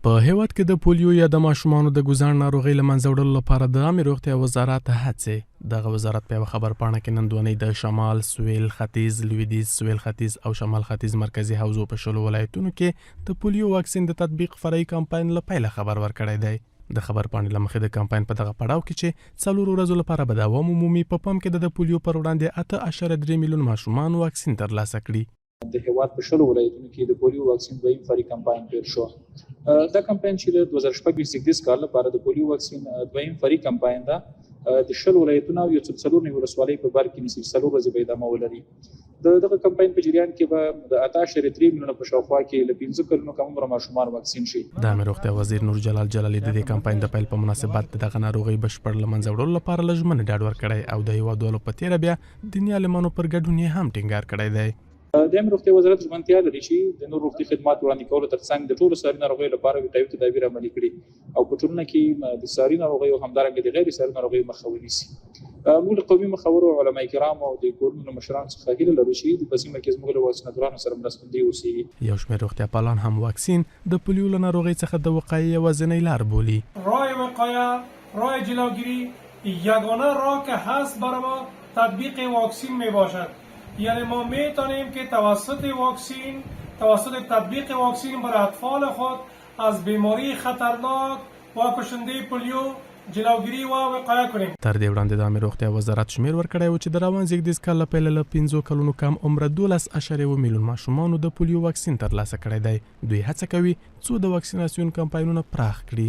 په هیواد کې د پولیو یا د ماشومانو د ګوزار ناروغۍ له منځه وړلو لپاره د عامه روغتیا وزارت هڅې دغه وزارت په خبر پاڼه کې نن دونې د شمال، سویل ختیځ، لویدیځ، سویل ختیځ او شمال ختیځ مرکزی حوزو په شلو ولایتونو کې د پولیو واکسین د تطبیق فرعي کمپاین لپاره خبر ورکړی دی. د خبر پاڼې لمخې د کمپاین په دغه پړاو کې چې 4 ورځې لپاره به دوام ومومي، په پام کې د پولیو پر وړاندې 8.3 میلیون ماشومان واکسین ترلاسه کړي. د هیواد په شلو ولایتونو کې د پولیو واکسین دویم فرعي کمپاین پیل شو. دا کمپاین چې د 2016 کال لپاره د پولیو واکسین دویم فرعي کمپاین ده، د شلو ولایتونو او 4 ولسوالۍ په بر کې نږدې 4 ورځې به ادامه ولري. دغه کمپاین په جریان کې به د 8.3 میلیونه په شاوخوا کې له 15 کلونو کم عمر ماشومان واکسین شي. د عامه روغتیا وزیر نور جلال جلالی د دې کمپاین د پیل په مناسبت دغه ناروغي بشپړ له منځه وړلو لپاره لږمن ډاډ ورکړی او د هیوادوالو په تیره بیا دنیا عالمانو پر ګډون هم ټینګار کړی دی. د عامه روغتیا وزارت ژمنتیا لري چې د نور روغتي خدمات وړاندې کولو ترڅنګ د ټولو ساري ناروغیو لپاره وقایوي تدابیر عملي کړي او په ټولنه کې د ساري ناروغیو همدارنګه د غیر ساري ناروغیو مخه ونیسي. موږ له قومي مخورو علما کرام او د کورونو مشرانو څخه هیله لرو چې په سیمه کې زموږ له واکسیناتورانو سره مرستندوی اوسي. یو شمېر روغتیا پالان هم واکسین د پولیو له ناروغۍ څخه د وقایې یوازینۍ لار بولي. راه وقایه، راه جلوگیری یگانه راه که هست برای ما تطبیق واکسین می باشد. یعنی ما میتونیم که توسط تطبیق واکسین برای اطفال خود از بیماری خطرناک و کشنده پولیو جلوگیری و وقایه کنیم. تر دې وړاندې د عامه روغتیا وزارت شمیر ورکړی و چې د روان زیږدیز کال له پیله له 15 کلونو کم عمره 12.1 میلیون ماشومانو د پولیو واکسین ترلاسه کړی دی. دوی هڅه کوي څو د واکسیناسیون کمپاینونه پراخ کړي.